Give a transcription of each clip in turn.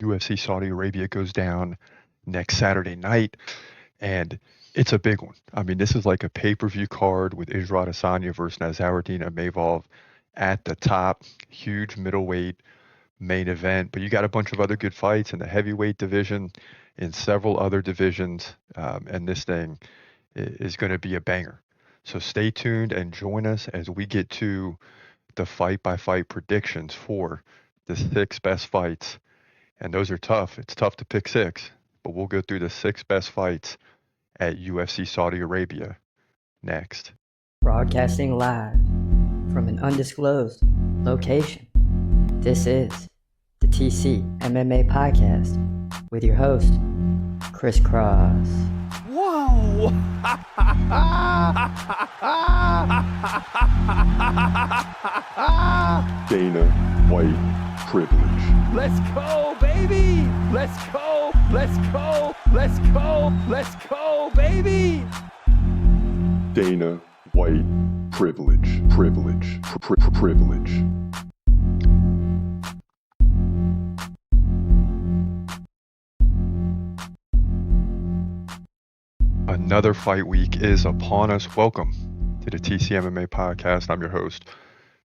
UFC Saudi Arabia goes down next Saturday night, and it's a big one. I mean, this is like a pay-per-view card with Israel Adesanya versus Nassourdine Imavov at the top, huge middleweight main event. But you got a bunch of other good fights in the heavyweight division, in several other divisions, and this thing is going to be a banger. So stay tuned and join us as we get to the fight-by-fight predictions for the six best fights. And those are tough. It's tough to pick six, but we'll go through the six best fights at UFC Saudi Arabia next. Broadcasting live from an undisclosed location. This is the TCMMA Podcast with your host, Chris Cross. Whoa! Dana White privilege. Let's go, baby! Let's go! Let's go! Let's go! Let's go, baby! Dana White privilege. Privilege. Another fight week is upon us. Welcome to the TCMMA Podcast. I'm your host,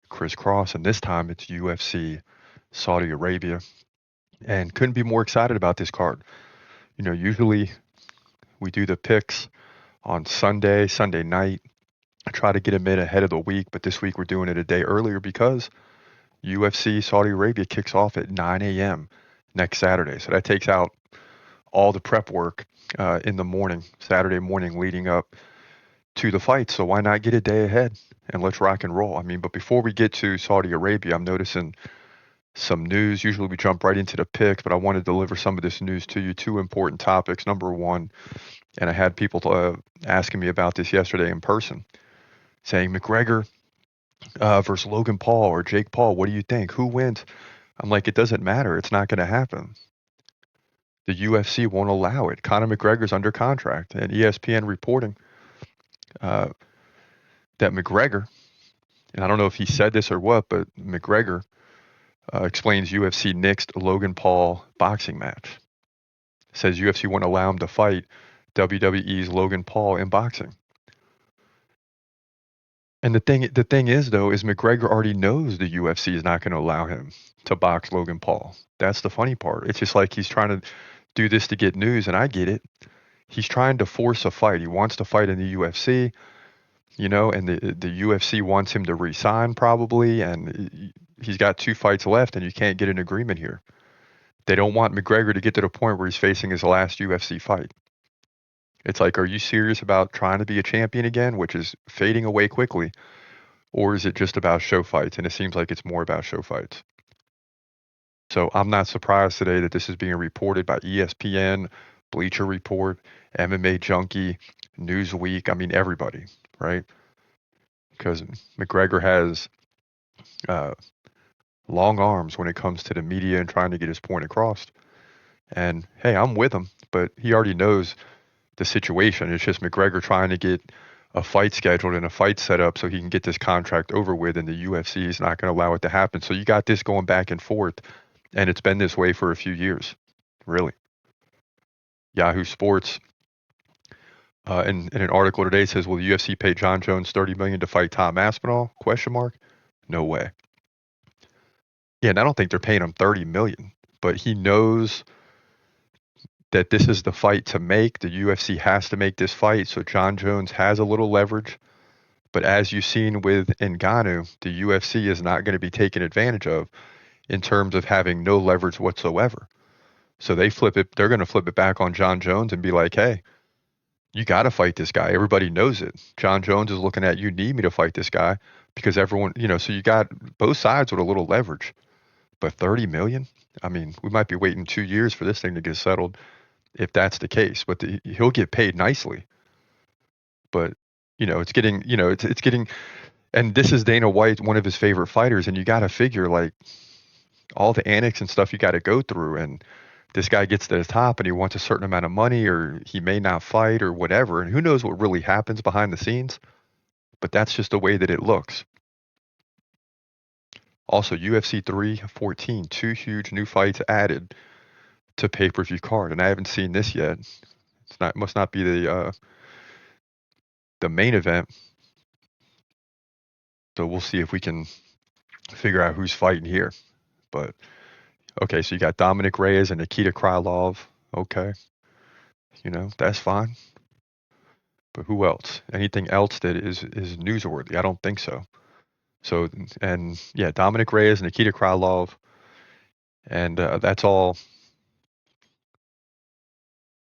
Chris Cross, and this time it's UFC Saudi Arabia. And couldn't be more excited about this card. You know, usually we do the picks on Sunday night. I try to get them in ahead of the week, but this week we're doing it a day earlier because UFC Saudi Arabia kicks off at 9 a.m. next Saturday. So that takes out all the prep work in the morning, Saturday morning leading up to the fight. So why not get a day ahead and let's rock and roll? I mean, but before we get to Saudi Arabia, I'm noticing some news. Usually we jump right into the picks, but I want to deliver some of this news to you. Two important topics. Number one, and I had people asking me about this yesterday in person, saying McGregor versus Logan Paul or Jake Paul, what do you think? Who wins? I'm like, it doesn't matter. It's not going to happen. The UFC won't allow it. Conor McGregor's under contract, and ESPN reporting that McGregor, and I don't know if he said this or what, but McGregor explains UFC nixed Logan Paul boxing match. Says UFC won't allow him to fight WWE's Logan Paul in boxing. And the thing is, though, is McGregor already knows the UFC is not going to allow him to box Logan Paul. That's the funny part. It's just like he's trying to do this to get news, and I get it. He's trying to force a fight. He wants to fight in the UFC, you know, and the UFC wants him to resign probably, and he's got 2 fights left, and you can't get an agreement here. They don't want McGregor to get to the point where he's facing his last UFC fight. It's like, are you serious about trying to be a champion again, which is fading away quickly, or is it just about show fights? And it seems like it's more about show fights. So I'm not surprised today that this is being reported by ESPN, Bleacher Report, MMA Junkie, Newsweek. I mean, everybody, right? Because McGregor has long arms when it comes to the media and trying to get his point across. And hey, I'm with him, but he already knows the situation. It's just McGregor trying to get a fight scheduled and a fight set up so he can get this contract over with, and the UFC is not going to allow it to happen. So you got this going back and forth, and it's been this way for a few years, really. Yahoo Sports, in an article today, says, will the UFC pay John Jones $30 million to fight Tom Aspinall? ? No way. Yeah, and I don't think they're paying him $30 million, but he knows that this is the fight to make. The UFC has to make this fight, so John Jones has a little leverage. But as you've seen with Ngannou, the UFC is not going to be taken advantage of in terms of having no leverage whatsoever. So they're going to flip it back on John Jones and be like, hey, you got to fight this guy. Everybody knows it. John Jones is looking at, you need me to fight this guy, because everyone, you know, so you got both sides with a little leverage. But $30 million? I mean, we might be waiting 2 years for this thing to get settled if that's the case. But he'll get paid nicely. But, you know, it's getting, and this is Dana White, one of his favorite fighters, and you got to figure, like, all the annex and stuff you got to go through, and this guy gets to the top and he wants a certain amount of money, or he may not fight or whatever, and who knows what really happens behind the scenes, but that's just the way that it looks. Also, UFC 314, 2 huge new fights added to pay-per-view card, and I haven't seen this yet. Must not be the main event. So we'll see if we can figure out who's fighting here. But okay, so you got Dominic Reyes and Nikita Krylov. Okay, that's fine. But who else? Anything else that is newsworthy? I don't think so. So, and yeah, Dominic Reyes, Nikita Krylov, and that's all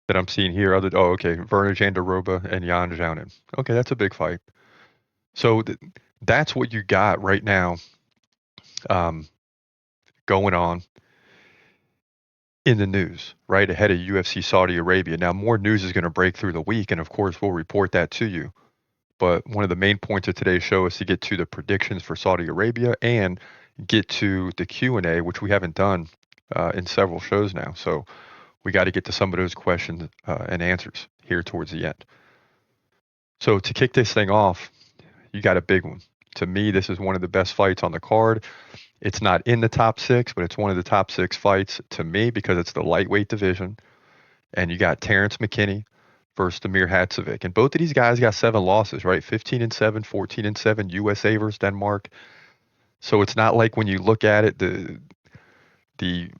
that I'm seeing here. Okay, Verna Jandiroba and Jan Jounin. Okay, that's a big fight. So that's what you got right now, going on in the news, right ahead of UFC Saudi Arabia. Now, more news is going to break through the week, and of course, we'll report that to you. But one of the main points of today's show is to get to the predictions for Saudi Arabia and get to the Q&A, which we haven't done in several shows now. So we got to get to some of those questions and answers here towards the end. So to kick this thing off, you got a big one. To me, this is one of the best fights on the card. It's not in the top 6, but it's one of the top 6 fights to me because it's the lightweight division. And you got Terrence McKinney versus Damir Hadzovic. And both of these guys got 7 losses, right? 15-7, 14-7, USA versus Denmark. So it's not like when you look at it, the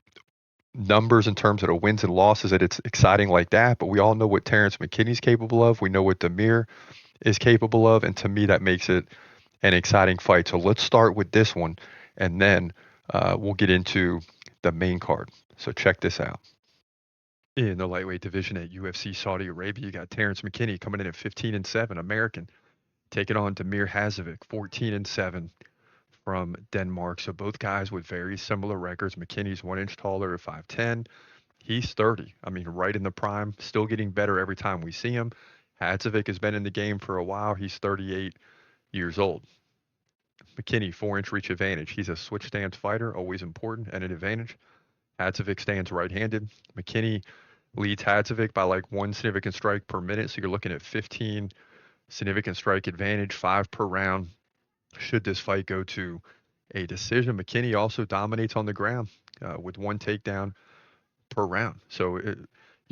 numbers in terms of the wins and losses, that it's exciting like that. But we all know what Terrence McKinney's capable of. We know what Damir is capable of. And to me, that makes it an exciting fight. So let's start with this one, and then we'll get into the main card. So check this out. In the lightweight division at UFC Saudi Arabia, you got Terrence McKinney coming in at 15-7, American, taking on Damir Hadzovic, 14-7 from Denmark. So both guys with very similar records. McKinney's 1 inch taller at 5'10". He's 30. I mean, right in the prime, still getting better every time we see him. Hadzovic has been in the game for a while. He's 38 years old. McKinney, 4-inch reach advantage. He's a switch stance fighter, always important and an advantage. Hadzovic stands right-handed. McKinney leads Hadzovic by like 1 significant strike per minute. So you're looking at 15 significant strike advantage, 5 per round. Should this fight go to a decision, McKinney also dominates on the ground with 1 takedown per round. So,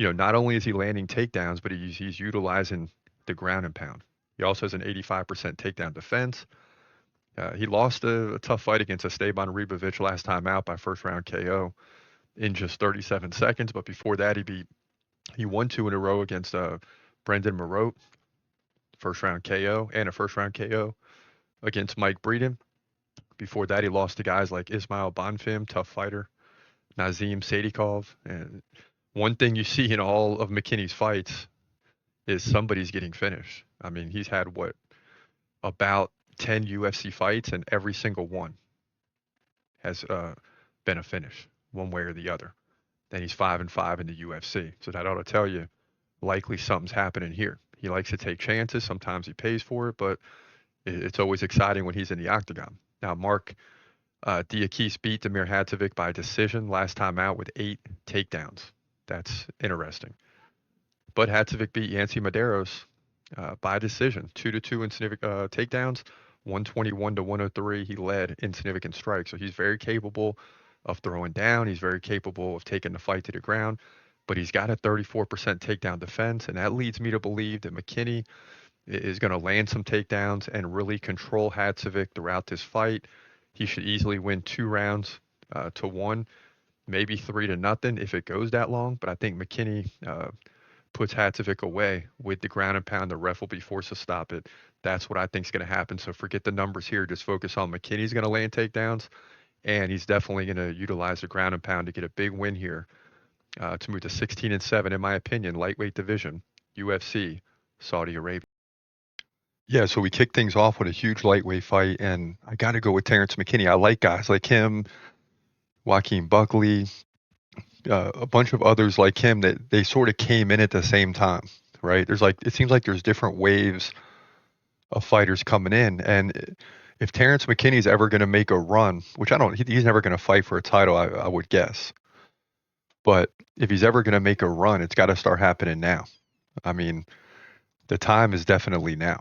not only is he landing takedowns, but he's utilizing the ground and pound. He also has an 85% takedown defense. He lost a tough fight against Esteban Ribovic last time out by first round KO in just 37 seconds. But before that, he won 2 in a row against Brendan Marotte, first round KO, and a first round KO against Mike Breeden. Before that, he lost to guys like Ismail Bonfim, tough fighter, Nazim Sadikov. And one thing you see in all of McKinney's fights is somebody's getting finished. I mean, he's had about 10 UFC fights, and every single one has been a finish, one way or the other. Then he's 5-5 in the UFC. So that ought to tell you likely something's happening here. He likes to take chances. Sometimes he pays for it, but it's always exciting when he's in the octagon. Now, Mark Diakis beat Damir Hadzovic by decision last time out with 8 takedowns. That's interesting. But Hadzovic beat Yancy Medeiros by decision, 2-2 in significant takedowns, 121-103. He led in significant strikes. So he's very capable of throwing down. He's very capable of taking the fight to the ground. But he's got a 34% takedown defense, and that leads me to believe that McKinney is going to land some takedowns and really control Hadzovic throughout this fight. He should easily win 2 rounds to 1, maybe 3-0 if it goes that long. But I think McKinney puts Hadzovic away with the ground and pound. The ref will be forced to stop it. That's what I think is going to happen. So forget the numbers here. Just focus on McKinney's going to land takedowns, and he's definitely going to utilize the ground and pound to get a big win here to move to 16-7, in my opinion, lightweight division, UFC, Saudi Arabia. Yeah, so we kick things off with a huge lightweight fight, and I got to go with Terrence McKinney. I like guys like him, Joaquin Buckley, a bunch of others like him that they sort of came in at the same time, right? It seems like there's different waves of fighters coming in, and if Terrence McKinney's ever going to make a run, which he's never going to fight for a title, I would guess. But if he's ever going to make a run, it's got to start happening now. I mean, the time is definitely now.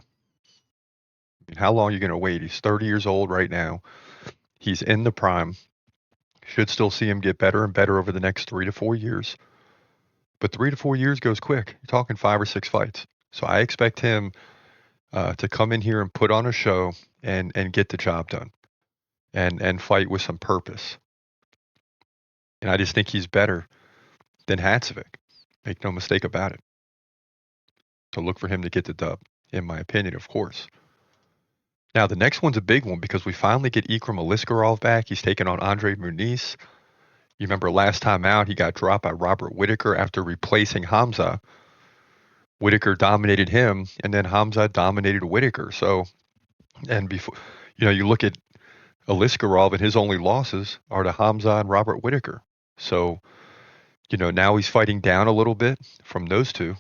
How long are you going to wait? He's 30 years old right now. He's in the prime. Should still see him get better and better over the next 3 to 4 years. But 3 to 4 years goes quick. You're talking 5 or 6 fights. So I expect him to come in here and put on a show and get the job done and fight with some purpose. And I just think he's better than Hatzovic. Make no mistake about it. So look for him to get the dub, in my opinion, of course. Now, the next one's a big one because we finally get Ikram Aliskerov back. He's taking on Andre Muniz. You remember last time out, he got dropped by Robert Whittaker after replacing Hamza. Whittaker dominated him, and then Hamza dominated Whittaker. So, and before, you look at Aliskerov, and his only losses are to Hamza and Robert Whittaker. So, now he's fighting down a little bit from those two,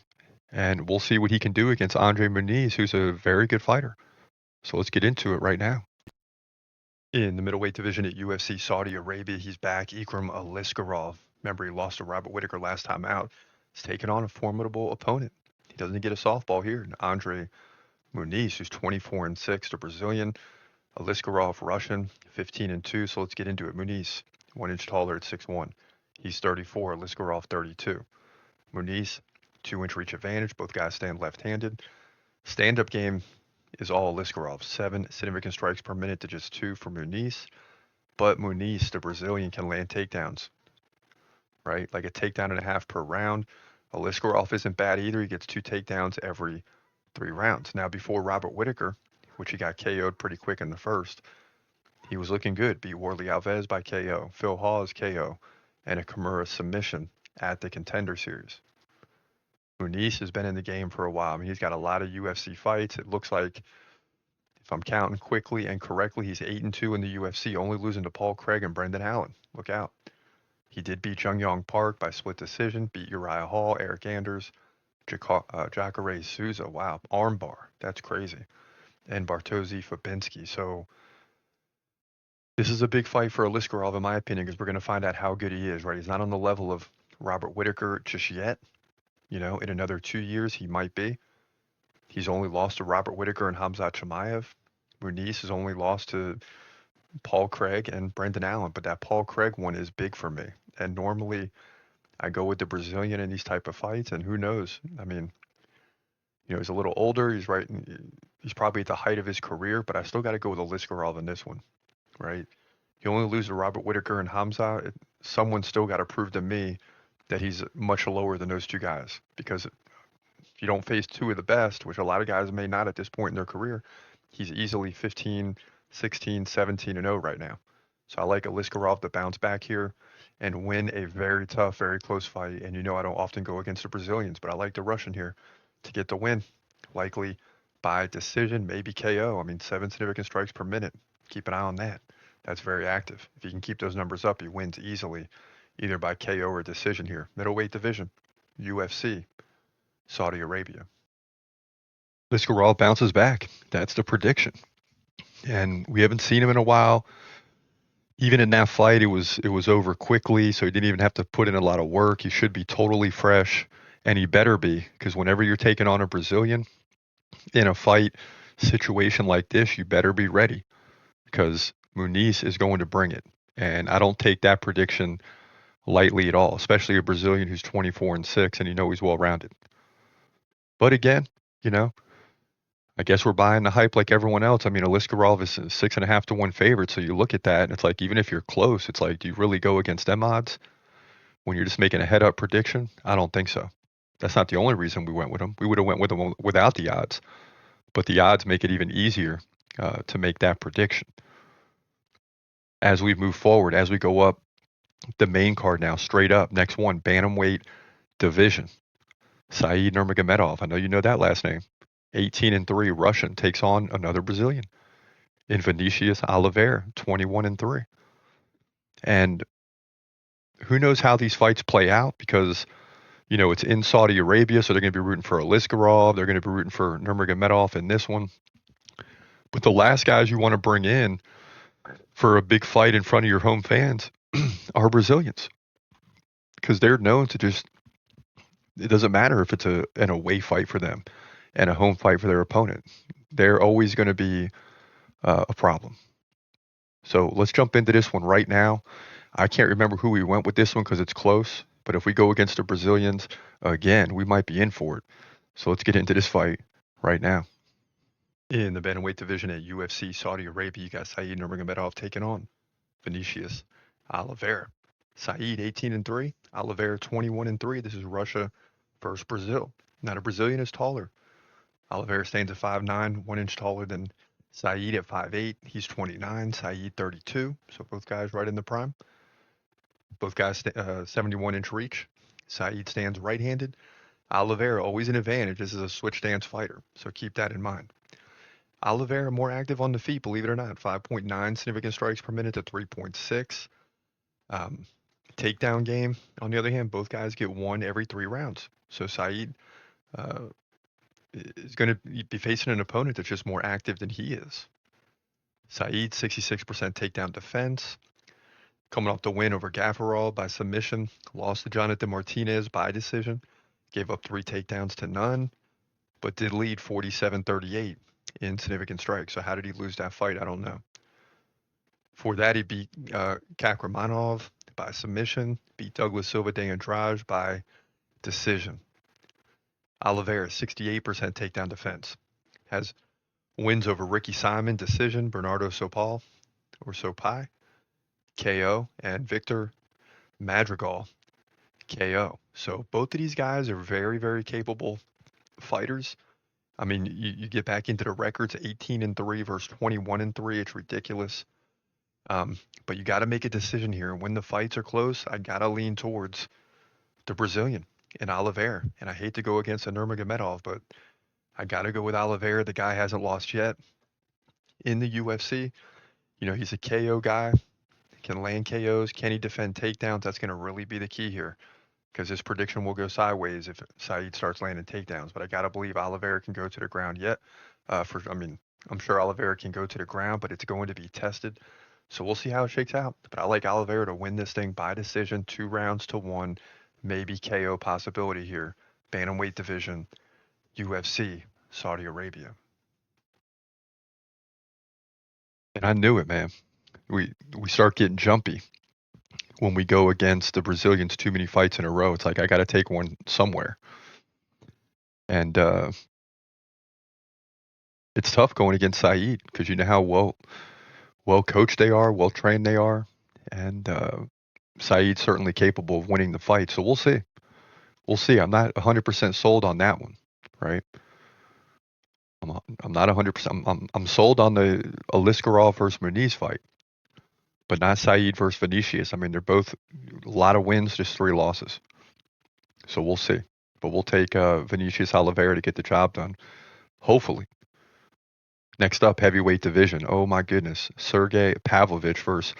and we'll see what he can do against Andre Muniz, who's a very good fighter. So let's get into it right now. In the middleweight division at UFC Saudi Arabia, he's back. Ikram Aliskerov. Remember, he lost to Robert Whittaker last time out. He's taking on a formidable opponent. He doesn't get a softball here. Andre Muniz, who's 24-6, the Brazilian. Aliskerov, Russian, 15-2. So let's get into it. Muniz, 1 inch taller at 6'1". He's 34. Aliskerov, 32. Muniz, 2-inch reach advantage. Both guys stand left-handed. Stand-up game is all Aliskerov. 7 significant strikes per minute to just 2 for Muniz. But Muniz, the Brazilian, can land takedowns, right? Like a takedown and a half per round. Aliskerov isn't bad either. He gets 2 takedowns every 3 rounds. Now, before Robert Whittaker, which he got KO'd pretty quick in the first, he was looking good. Beat Warley Alves by KO. Phil Hawes KO. And a Kimura submission at the Contender Series. Muniz has been in the game for a while. I mean, he's got a lot of UFC fights. It looks like, if I'm counting quickly and correctly, he's 8-2 in the UFC, only losing to Paul Craig and Brendan Allen. Look out. He did beat Jung Yong Park by split decision, beat Uriah Hall, Eric Anders, Jacare Souza. Wow, armbar. That's crazy. And Bartosz Fabinski. So this is a big fight for Aliskerov, in my opinion, because we're going to find out how good he is, right? He's not on the level of Robert Whittaker just yet. In another 2 years, he might be. He's only lost to Robert Whittaker and Khamzat Chimaev. Muniz has only lost to Paul Craig and Brendan Allen, but that Paul Craig one is big for me. And normally, I go with the Brazilian in these type of fights, and who knows? I mean, he's a little older. He's right. He's probably at the height of his career, but I still got to go with Aliskerov in this one, right? You only lose to Robert Whittaker and Hamza. Someone's still got to prove to me that he's much lower than those two guys, because if you don't face 2 of the best, which a lot of guys may not at this point in their career, he's easily 15, 16, 17-0 right now. So I like Aliskerov to bounce back here and win a very tough, very close fight. And I don't often go against the Brazilians, but I like the Russian here to get the win, likely by decision, maybe KO. I mean, 7 significant strikes per minute. Keep an eye on that. That's very active. If he can keep those numbers up, he wins easily, either by KO or decision here. Middleweight division, UFC, Saudi Arabia. Aliskerov bounces back. That's the prediction. And we haven't seen him in a while. Even in that fight, it was over quickly, so he didn't even have to put in a lot of work. He should be totally fresh, and he better be, because whenever you're taking on a Brazilian in a fight situation like this, you better be ready, because Muniz is going to bring it. And I don't take that prediction lightly at all, especially a Brazilian who's 24-6 and he's well-rounded. But again, I guess we're buying the hype like everyone else. I mean, Aliskerov is 6.5 to 1 favorite, so you look at that and it's like, even if you're close, it's like, do you really go against them odds when you're just making a head-up prediction? I don't think so. That's not the only reason we went with him. We would have went with him without the odds, but the odds make it even easier to make that prediction. As we move forward, as we go up the main card now, straight up, next one, bantamweight division. Said Nurmagomedov, I know you know that last name. 18-3 Russian takes on another Brazilian in Vinicius Oliveira, 21-3. And who knows how these fights play out, because it's in Saudi Arabia, so they're going to be rooting for Aliskerov. They're going to be rooting for Nurmagomedov in this one. But the last guys you want to bring in for a big fight in front of your home fans are Brazilians, because they're known to just, it doesn't matter if it's an away fight for them and a home fight for their opponent. They're always going to be a problem. So let's jump into this one right now. I can't remember who we went with this one because it's close. But if we go against the Brazilians again, we might be in for it. So let's get into this fight right now. In the bantamweight division at UFC Saudi Arabia, you got Said Nurmagomedov taking on Vinicius Oliveira. Said 18-3, Oliveira 21-3. This is Russia versus Brazil. Now the Brazilian is taller. Oliveira stands at 5'9", 1 inch taller than Said at 5'8". He's 29, Said 32. So both guys right in the prime. Both guys 71-inch reach. Said stands right-handed. Oliveira always an advantage. This is a switch stance fighter, so keep that in mind. Oliveira more active on the feet, believe it or not. 5.9 significant strikes per minute to 3.6. Takedown game, on the other hand, both guys get one every 3 rounds. So Said is going to be facing an opponent that's just more active than he is. Said, 66% takedown defense. Coming off the win over Gafarov by submission. Lost to Jonathan Martinez by decision. Gave up 3 takedowns to none, but did lead 47-38 in significant strikes. So how did he lose that fight? I don't know. For that, he beat Kakramanov by submission, beat Douglas Silva de Andrade by decision. Oliveira, 68% takedown defense. Has wins over Ricky Simon, decision, Bernardo Sopal, or Sopai, KO, and Victor Madrigal, KO. So both of these guys are very, very capable fighters. I mean, you get back into the records, 18-3 versus 21-3. It's ridiculous. But you got to make a decision here. When the fights are close, I got to lean towards the Brazilian and Oliveira. And I hate to go against a Nurmagomedov, but I got to go with Oliveira. The guy hasn't lost yet in the UFC. You know, he's a KO guy, can land KOs. Can he defend takedowns? That's going to really be the key here, because this prediction will go sideways if Said starts landing takedowns. But I got to believe Oliveira can go to the ground yet. I'm sure Oliveira can go to the ground, but it's going to be tested. So we'll see how it shakes out. But I like Oliveira to win this thing by decision, 2 rounds to 1, maybe KO possibility here. Bantamweight division, UFC, Saudi Arabia. And I knew it, man. We start getting jumpy when we go against the Brazilians too many fights in a row. It's like I got to take one somewhere. And it's tough going against Said because you know how well coached they are, well trained they are, and Said's certainly capable of winning the fight. So we'll see. We'll see. I'm not 100% sold on that one, right? I'm not 100%. I'm sold on the Aliskerov versus Muniz fight, but not Said versus Vinicius. I mean, they're both a lot of wins, just 3 losses. So we'll see. But we'll take Vinicius Oliveira to get the job done, hopefully. Next up, heavyweight division. Oh my goodness, Sergey Pavlovich versus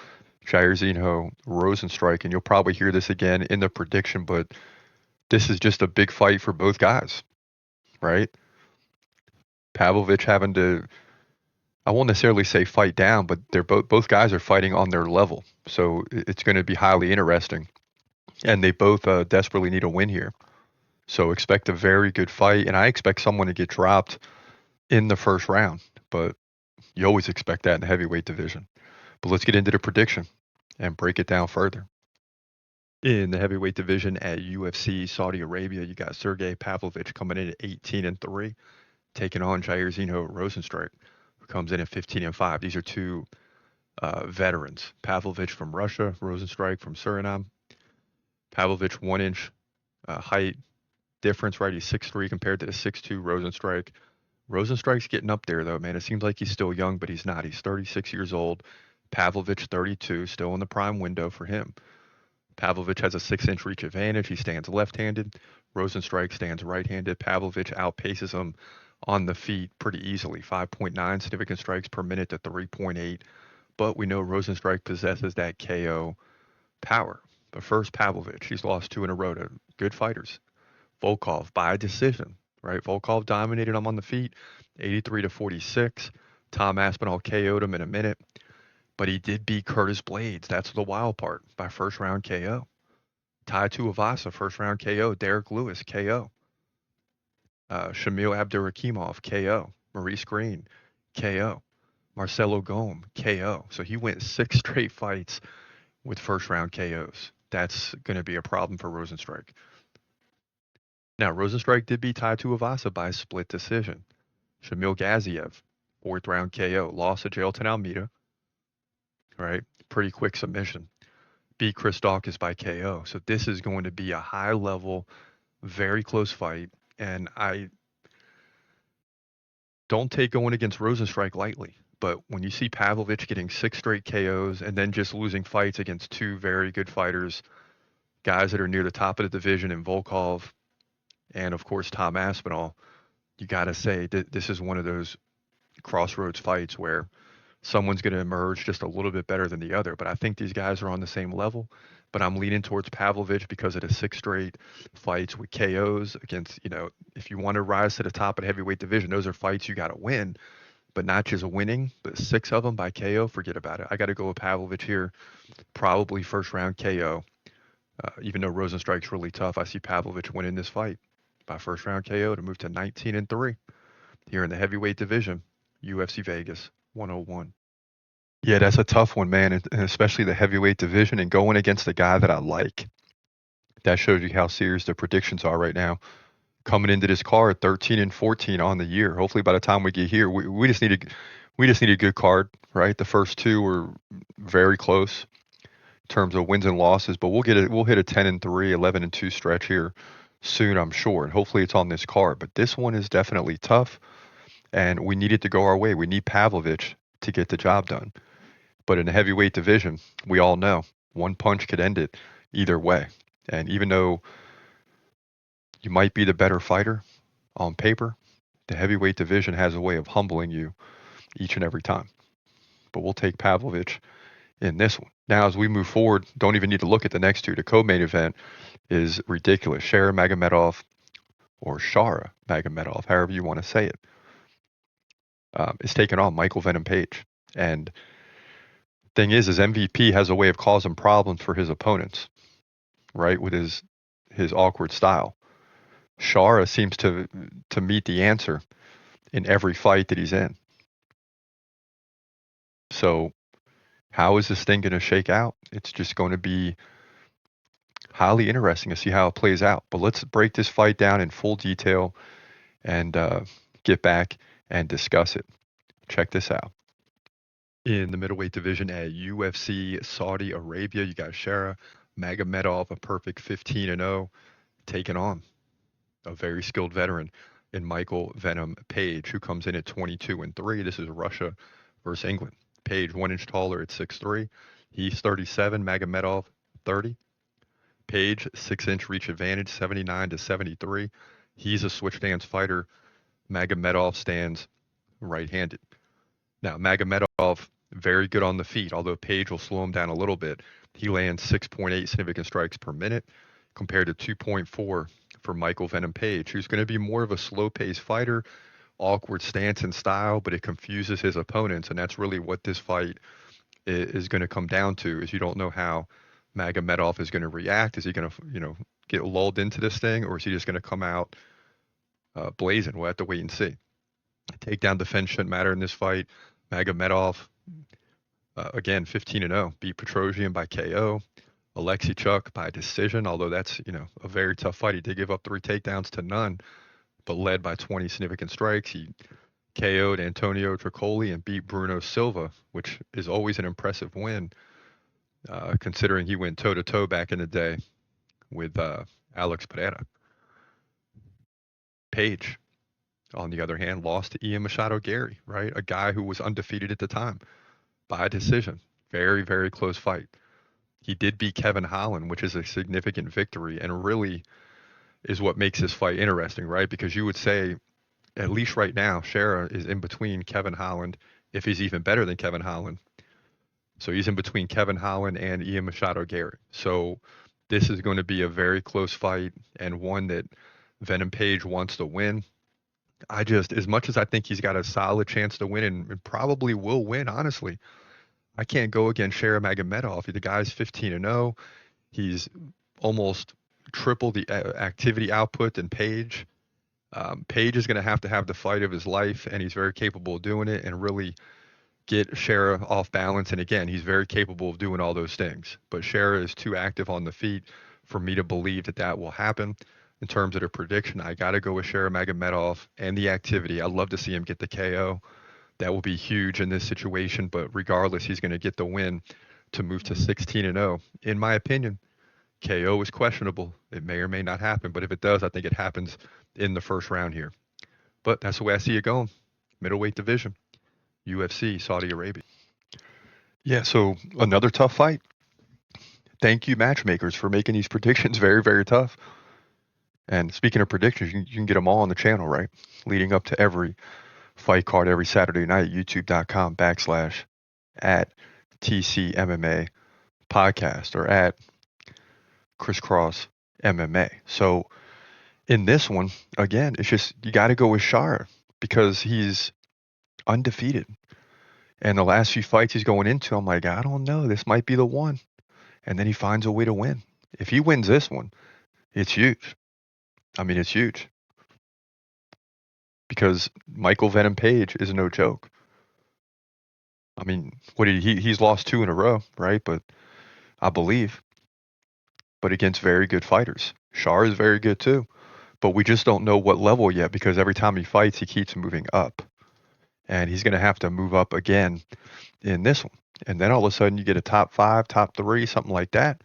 Jairzinho Rozenstruik, and you'll probably hear this again in the prediction, but this is just a big fight for both guys, right? Pavlovich having to, I won't necessarily say fight down, but they're both guys are fighting on their level, so it's going to be highly interesting, and they both desperately need a win here. So expect a very good fight, and I expect someone to get dropped in the first round, but you always expect that in the heavyweight division. But let's get into the prediction and break it down further. In the heavyweight division at UFC Saudi Arabia, you got Sergey Pavlovich coming in at 18-3, taking on Jairzinho Rozenstruik, who comes in at 15-5. These are 2 veterans. Pavlovich from Russia, Rozenstruik from Suriname. Pavlovich 1 inch height difference, right? He's 6'3" compared to the 6'2" Rozenstruik. Rozenstruik's getting up there, though, man. It seems like he's still young, but he's not. He's 36 years old. Pavlovich, 32, still in the prime window for him. Pavlovich has a 6-inch reach advantage. He stands left-handed. Rozenstruik stands right-handed. Pavlovich outpaces him on the feet pretty easily, 5.9 significant strikes per minute to 3.8. But we know Rozenstruik possesses that KO power. But first, Pavlovich. He's lost 2 in a row to good fighters. Volkov by decision, right? Volkov dominated him on the feet, 83-46. Tom Aspinall KO'd him in a minute. But he did beat Curtis Blades. That's the wild part, by first round KO. Tai Tuivasa, first round KO. Derek Lewis, KO. Shamil Abdurakhimov, KO. Maurice Green, KO. Marcelo Gome, KO. So he went 6 straight fights with first round KOs. that's going to be a problem for Rosenstrike. Now, Rosenstrike did beat Tai Tuivasa by split decision. Shamil Gaziev, 4th round KO, lost to Jailton Almeida, right? Pretty quick submission. Beat Chris Dawkins by KO. So this is going to be a high level, very close fight. And I don't take going against Rosenstrike lightly. But when you see Pavlovich getting 6 straight KOs and then just losing fights against 2 very good fighters, guys that are near the top of the division in Volkov and, of course, Tom Aspinall, you got to say that this is one of those crossroads fights where someone's going to emerge just a little bit better than the other. But I think these guys are on the same level. But I'm leaning towards Pavlovich because of the 6 straight fights with KOs against, if you want to rise to the top of the heavyweight division, those are fights you got to win. But not just winning, but 6 of them by KO, forget about it. I got to go with Pavlovich here, probably first round KO. Even though Rosenstrike's really tough, I see Pavlovich winning this fight by first round KO to move to 19-3 here in the heavyweight division, UFC Vegas 101. Yeah, that's a tough one, man, and especially the heavyweight division and going against a guy that I like. That shows you how serious the predictions are right now. Coming into this card, 13-14 on the year. Hopefully, by the time we get here, we just need a good card, right? The first 2 were very close in terms of wins and losses, but we'll hit a 10-3, 11-2 stretch here soon, I'm sure, and hopefully it's on this card. But this one is definitely tough, and we need it to go our way. We need Pavlovich to get the job done. But in the heavyweight division, we all know one punch could end it either way. And even though you might be the better fighter on paper, the heavyweight division has a way of humbling you each and every time. But we'll take Pavlovich in this one. Now, as we move forward, don't even need to look at the next 2. The co-main event is ridiculous. Shara Magomedov, or Shara Magomedov, however you want to say it, is taking on Michael Venom Page. And thing is MVP has a way of causing problems for his opponents, right, with his awkward style. Shara seems to meet the answer in every fight that he's in. So how is this thing going to shake out? It's just going to be highly interesting to see how it plays out. But let's break this fight down in full detail and get back and discuss it. Check this out. In the middleweight division at UFC Saudi Arabia, you got Shara Magomedov, a perfect 15-0, taking on a very skilled veteran in Michael Venom Page, who comes in at 22-3. This is Russia versus England. Page 1 inch taller at 6'3". He's 37. Magomedov 30. Page 6 inch reach advantage, 79-73. He's a switch stance fighter. Magomedov stands right-handed. Now, Magomedov, very good on the feet, although Page will slow him down a little bit. He lands 6.8 significant strikes per minute compared to 2.4 for Michael Venom Page, who's going to be more of a slow-paced fighter, awkward stance and style, but it confuses his opponents, and that's really what this fight is going to come down to, is you don't know how Magomedov is going to react. Is he going to, get lulled into this thing, or is he just going to come out blazing? We'll have to wait and see. Takedown defense shouldn't matter in this fight. Magomedov, again, 15-0, beat Petrosian by KO. Alexichuk by decision, although that's, a very tough fight. He did give up 3 takedowns to none, but led by 20 significant strikes. He KO'd Antonio Tricoli and beat Bruno Silva, which is always an impressive win, considering he went toe-to-toe back in the day with Alex Pereira. Page, on the other hand, lost to Ian Machado Gary, right? A guy who was undefeated at the time by decision. Very, very close fight. He did beat Kevin Holland, which is a significant victory and really is what makes this fight interesting, right? Because you would say, at least right now, Shara is in between Kevin Holland, if he's even better than Kevin Holland. So he's in between Kevin Holland and Ian Machado Gary. So this is going to be a very close fight and one that Venom Page wants to win. As much as I think he's got a solid chance to win and probably will win, honestly, I can't go against Shara Magomedov. The guy's 15-0. He's almost triple the activity output than Page. Page is going to have the fight of his life, and he's very capable of doing it and really get Shera off balance. And again, he's very capable of doing all those things. But Shera is too active on the feet for me to believe that that will happen. In terms of the prediction, I got to go with Shera Magomedov and the activity. I'd love to see him get the KO. That will be huge in this situation. But regardless, he's going to get the win to move to 16-0. In my opinion, KO is questionable. It may or may not happen. But if it does, I think it happens in the first round here. But that's the way I see it going. Middleweight division, UFC Saudi Arabia. Yeah, so another tough fight. Thank you, matchmakers, for making these predictions very, very tough. And speaking of predictions, you can get them all on the channel, right? Leading up to every fight card every Saturday night, youtube.com/at TCMMA podcast or at Crisscross MMA. So in this one, again, it's just you got to go with Shara because he's undefeated. And the last few fights he's going into, I'm like, I don't know, this might be the one. And then he finds a way to win. If he wins this one, it's huge. I mean, it's huge. Because Michael Venom Page is no joke. I mean, what did he's lost 2 in a row, right? But I believe. But against very good fighters. Shar is very good too. But we just don't know what level yet because every time he fights, he keeps moving up. And he's going to have to move up again in this one. And then all of a sudden you get a top 5, top 3, something like that.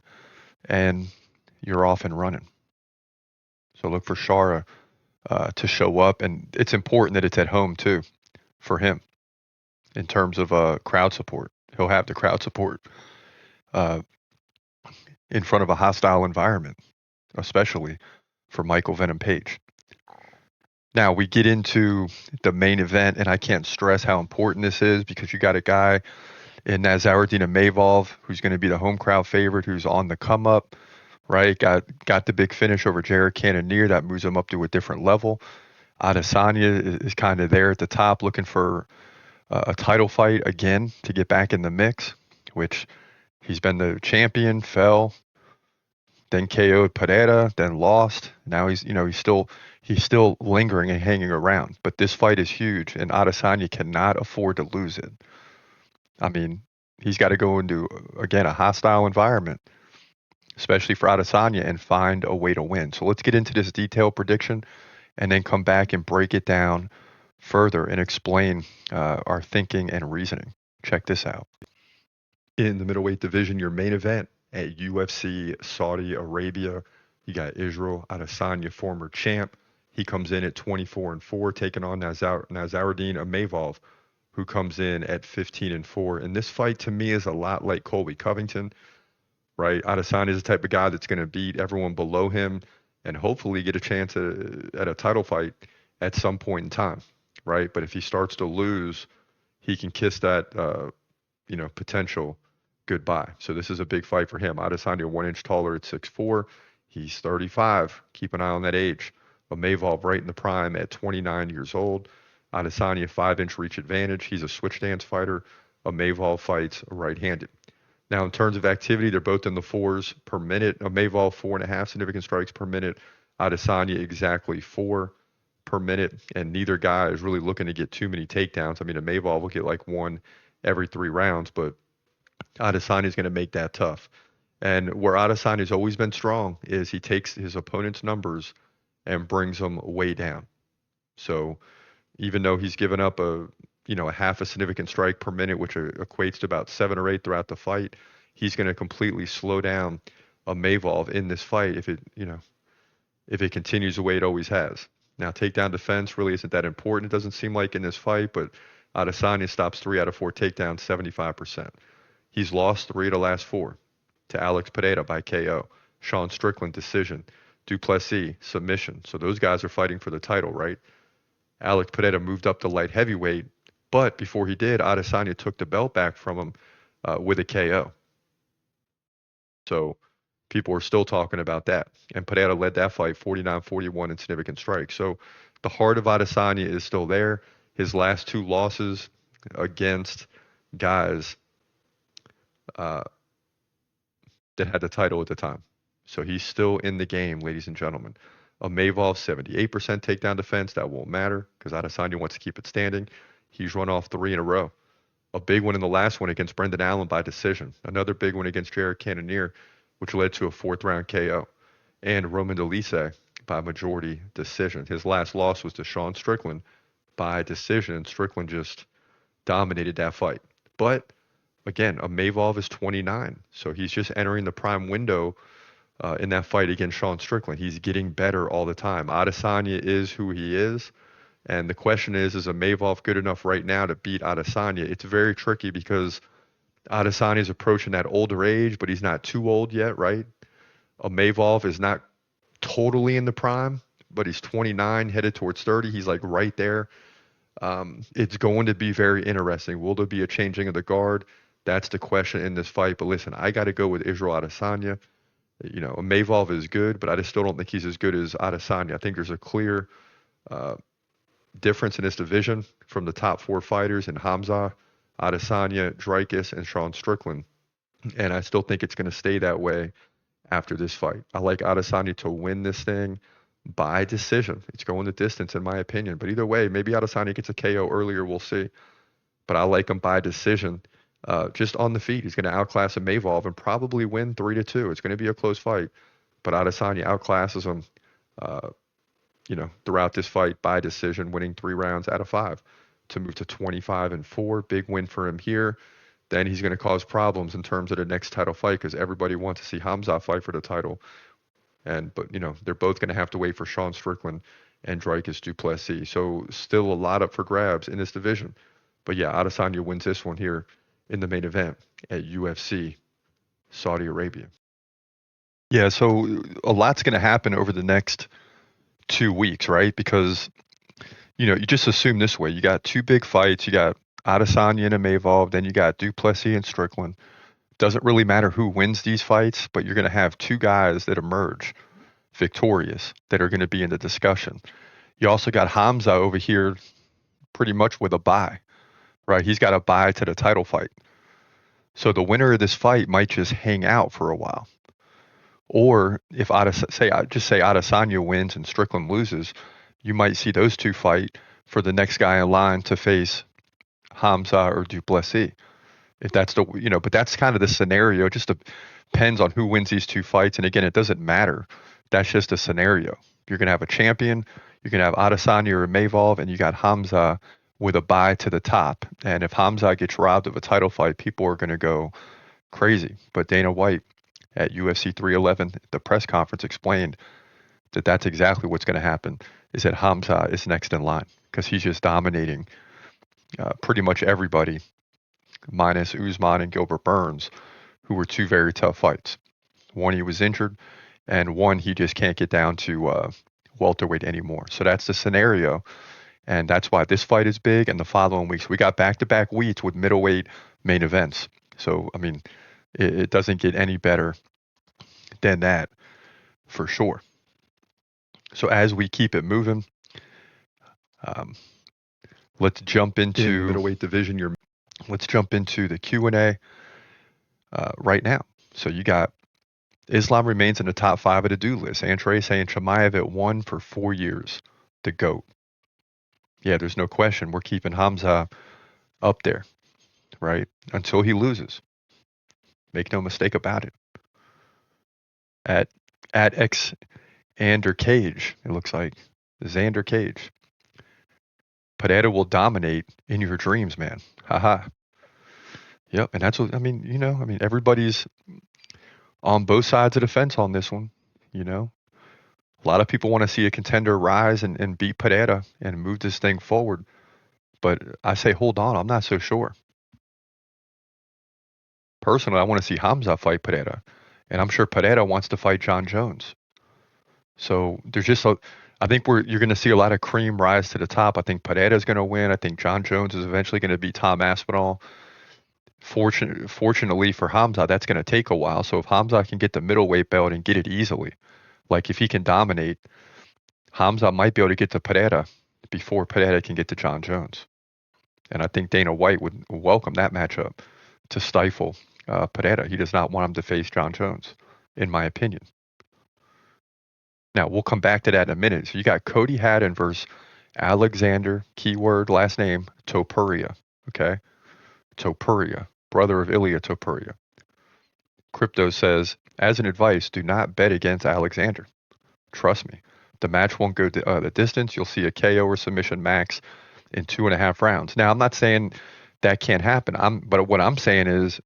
And you're off and running. So look for Shara to show up. And it's important that it's at home too for him in terms of crowd support. He'll have the crowd support in front of a hostile environment, especially for Michael Venom Page. Now we get into the main event, and I can't stress how important this is because you got a guy in Nassourdine Imavov who's going to be the home crowd favorite, who's on the come up, right? Got the big finish over Jared Cannonier that moves him up to a different level. Adesanya is kind of there at the top, looking for a title fight again to get back in the mix, which he's been the champion, fell, then KO'd Pereira, then lost. Now he's still lingering and hanging around. But this fight is huge, and Adesanya cannot afford to lose it. I mean, he's got to go into, again, a hostile environment, especially for Adesanya, and find a way to win. So let's get into this detailed prediction and then come back and break it down further and explain our thinking and reasoning. Check this out. In the middleweight division, your main event at UFC Saudi Arabia, you got Israel Adesanya, former champ. He comes in at 24-4, taking on Nassourdine Imavov, who comes in at 15-4. And this fight to me is a lot like Colby Covington, right? Adesanya is the type of guy that's going to beat everyone below him and hopefully get a chance at a title fight at some point in time, right? But if he starts to lose, he can kiss that, potential goodbye. So this is a big fight for him. Adesanya 1 inch taller at 6'4". He's 35. Keep an eye on that age. Imavov right in the prime at 29 years old. Adesanya 5-inch reach advantage. He's a switch stance fighter. Imavov fights right-handed. Now, in terms of activity, they're both in the 4s per minute. Imavov 4.5 significant strikes per minute. Adesanya exactly 4 per minute. And neither guy is really looking to get too many takedowns. I mean, Imavov will get like 1 every 3 rounds, but Adesanya is going to make that tough. And where Adesanya has always been strong is he takes his opponent's numbers and brings them way down. So even though he's given up a half a significant strike per minute, which equates to about 7 or 8 throughout the fight, he's going to completely slow down Imavov in this fight if it continues the way it always has. Now, takedown defense really isn't that important, it doesn't seem like, in this fight, but Adesanya stops 3 out of 4 takedowns, 75%. He's lost 3 of the last 4 to Alex Pereira by KO, Sean Strickland decision, Duplessis submission. So those guys are fighting for the title, right? Alex Pereira moved up to light heavyweight, but before he did, Adesanya took the belt back from him with a KO. So people are still talking about that. And Pereira led that fight 49-41 in significant strikes. So the heart of Adesanya is still there. His last 2 losses against guys that had the title at the time. So he's still in the game, ladies and gentlemen. Imavov, 78% takedown defense. That won't matter because Adesanya wants to keep it standing. He's run off 3 in a row. A big one in the last one against Brendan Allen by decision. Another big one against Jared Cannonier, which led to a fourth round KO. And Roman Dolise by majority decision. His last loss was to Sean Strickland by decision. Strickland just dominated that fight. But again, Imavov is 29, so he's just entering the prime window in that fight against Sean Strickland. He's getting better all the time. Adesanya is who he is. And the question is Imavov good enough right now to beat Adesanya? It's very tricky because Adesanya is approaching that older age, but he's not too old yet, right? Imavov is not totally in the prime, but he's 29, headed towards 30. He's like right there. It's going to be very interesting. Will there be a changing of the guard? That's the question in this fight. But listen, I got to go with Israel Adesanya. You know, Imavov is good, but I just still don't think he's as good as Adesanya. I think there's a clear difference in this division from the top four fighters in Hamza, Adesanya, Dricus, and Sean Strickland. And I still think it's going to stay that way after this fight. I like Adesanya to win this thing by decision. It's going the distance, in my opinion. But either way, maybe Adesanya gets a KO earlier. We'll see. But I like him by decision, just on the feet. He's going to outclass Imavov and probably win 3-2. It's going to be a close fight. But Adesanya outclasses him, throughout this fight by decision, winning 3 rounds out of 5 to move to 25-4. Big win for him here. Then he's going to cause problems in terms of the next title fight because everybody wants to see Hamza fight for the title. But they're both going to have to wait for Sean Strickland and Dricus du Plessis. So still a lot up for grabs in this division. But yeah, Adesanya wins this one here in the main event at UFC Saudi Arabia. Yeah, so a lot's going to happen over the next 2 weeks, right? Because, you just assume this way. You got 2 big fights. You got Adesanya and Imavov. Then you got du Plessis and Strickland. Doesn't really matter who wins these fights, but you're going to have 2 guys that emerge victorious that are going to be in the discussion. You also got Hamza over here pretty much with a bye, right? He's got a bye to the title fight. So the winner of this fight might just hang out for a while. Or if Adesanya wins and Strickland loses, you might see those 2 fight for the next guy in line to face Hamza or du Plessis. If that's but that's kind of the scenario. It just depends on who wins these 2 fights. And again, it doesn't matter. That's just a scenario. You're going to have a champion. You're going to have Adesanya or Imavov, and you got Hamza with a bye to the top. And if Hamza gets robbed of a title fight, people are going to go crazy. But Dana White at UFC 311, the press conference, explained that that's exactly what's going to happen, is that Hamza is next in line because he's just dominating pretty much everybody, minus Usman and Gilbert Burns, who were 2 very tough fights. One, he was injured, and one, he just can't get down to welterweight anymore. So that's the scenario, and that's why this fight is big. And the following weeks, we got back-to-back weeks with middleweight main events. So, I mean, it doesn't get any better than that for sure. So as we keep it moving, let's jump into the middleweight division. Let's jump into the Q&A right now. So you got Islam remains in the top 5 of the do list. Antre saying Chimaev at 1 for 4 years. The GOAT. Yeah, there's no question. We're keeping Hamza up there, right? Until he loses. Make no mistake about it. At Xander Cage, it looks like. Xander Cage. Pereira will dominate in your dreams, man. Haha. Yep, and that's what, everybody's on both sides of the fence on this one, A lot of people want to see a contender rise and beat Pereira and move this thing forward. But I say, hold on, I'm not so sure. Personally, I want to see Hamza fight Pereira. And I'm sure Pereira wants to fight John Jones. So there's just I think you're going to see a lot of cream rise to the top. I think Pereira is going to win. I think John Jones is eventually going to beat Tom Aspinall. Fortunately for Hamza, that's going to take a while. So if Hamza can get the middleweight belt and get it easily, like if he can dominate, Hamza might be able to get to Pereira before Pereira can get to John Jones. And I think Dana White would welcome that matchup to stifle Pereira. He does not want him to face John Jones, in my opinion. Now, we'll come back to that in a minute. So you got Cody Haddon versus Alexander, keyword last name, Topuria. Okay? Topuria, brother of Ilya Topuria. Crypto says, as an advice, do not bet against Alexander. Trust me, the match won't go the distance. You'll see a KO or submission max in 2.5 rounds. Now, I'm not saying that can't happen. But what I'm saying is,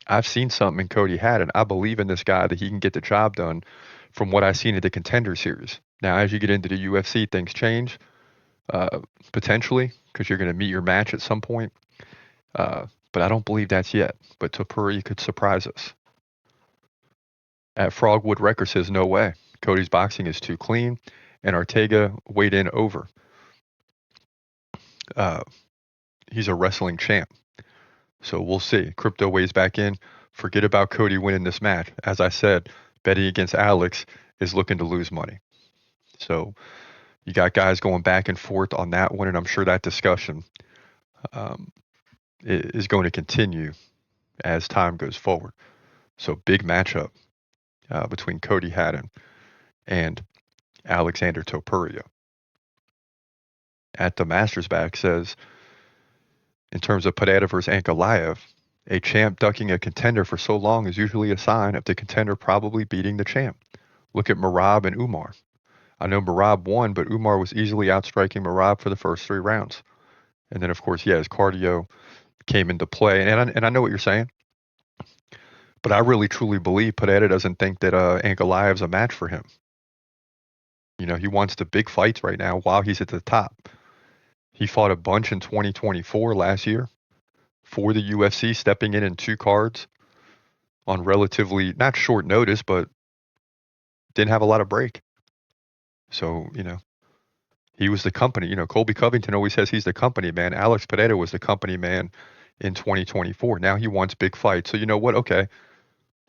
I've seen something in Cody Haddon. I believe in this guy that he can get the job done from what I've seen in the Contender Series. Now, as you get into the UFC, things change, potentially, because you're going to meet your match at some point. But I don't believe that's yet. But Topuria could surprise us. At Frogwood Record says, no way. Cody's boxing is too clean, and Ortega weighed in over. He's a wrestling champ. So we'll see. Crypto weighs back in. Forget about Cody winning this match. As I said, betting against Alex is looking to lose money. So you got guys going back and forth on that one, and I'm sure that discussion is going to continue as time goes forward. So big matchup between Cody Haddon and Alexander Topuria. At the Masters back says, in terms of Pereira versus Ankalaev, a champ ducking a contender for so long is usually a sign of the contender probably beating the champ. Look at Merab and Umar. I know Merab won, but Umar was easily outstriking Merab for the first 3 rounds. And then, of course, his cardio came into play. And I know what you're saying, but I really truly believe Pereira doesn't think that Ankalaev's a match for him. He wants the big fights right now while he's at the top. He fought a bunch in 2024 last year for the UFC, stepping in 2 cards on relatively, not short notice, but didn't have a lot of break. So, he was the company. Colby Covington always says he's the company man. Alex Pereira was the company man in 2024. Now he wants big fights. So you know what? Okay,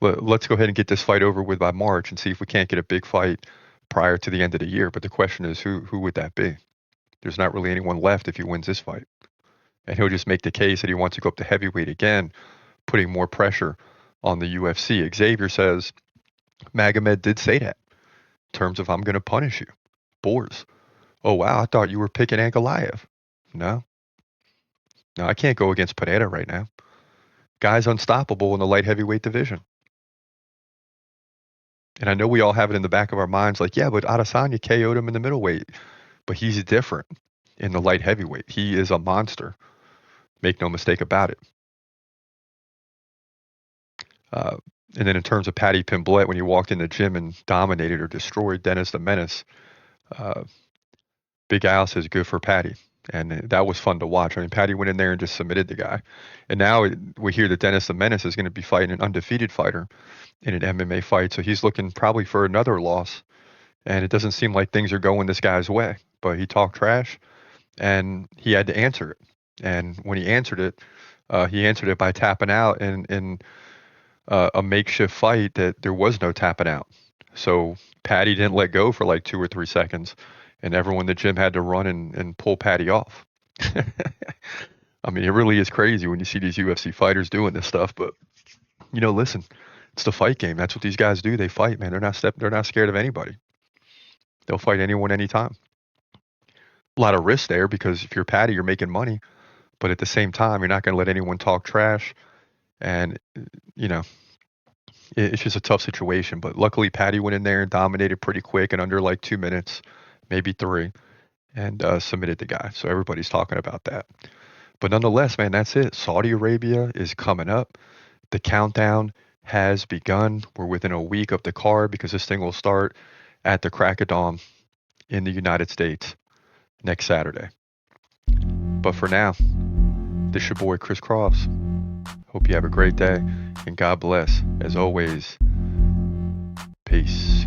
let's go ahead and get this fight over with by March and see if we can't get a big fight prior to the end of the year. But the question is, who would that be? There's not really anyone left if he wins this fight. And he'll just make the case that he wants to go up to heavyweight again, putting more pressure on the UFC. Xavier says, Magomed did say that in terms of, I'm going to punish you. Boars. Oh, wow, I thought you were picking Ankalaev. No, I can't go against Pereira right now. Guy's unstoppable in the light heavyweight division. And I know we all have it in the back of our minds like, yeah, but Adesanya KO'd him in the middleweight. But he's different in the light heavyweight. He is a monster. Make no mistake about it. And then in terms of Paddy Pimblett, when he walked in the gym and dominated or destroyed Dennis the Menace, Big Al says good for Paddy. And that was fun to watch. I mean, Paddy went in there and just submitted the guy. And now we hear that Dennis the Menace is going to be fighting an undefeated fighter in an MMA fight. So he's looking probably for another loss. And it doesn't seem like things are going this guy's way. But he talked trash, and he had to answer it. And when he answered it by tapping out in a makeshift fight that there was no tapping out. So Paddy didn't let go for like 2 or 3 seconds, and everyone in the gym had to run and pull Paddy off. I mean, it really is crazy when you see these UFC fighters doing this stuff. But, listen, it's the fight game. That's what these guys do. They fight, man. They're not scared of anybody. They'll fight anyone, anytime. A lot of risk there because if you're Paddy, you're making money. But at the same time, you're not going to let anyone talk trash. And, it's just a tough situation. But luckily, Paddy went in there and dominated pretty quick in under like 2 minutes, maybe 3, and submitted the guy. So everybody's talking about that. But nonetheless, man, that's it. Saudi Arabia is coming up. The countdown has begun. We're within a week of the card because this thing will start at the crack of dawn in the United States next Saturday. But for now, this is your boy Chris Cross. Hope you have a great day, and God bless. As always, peace.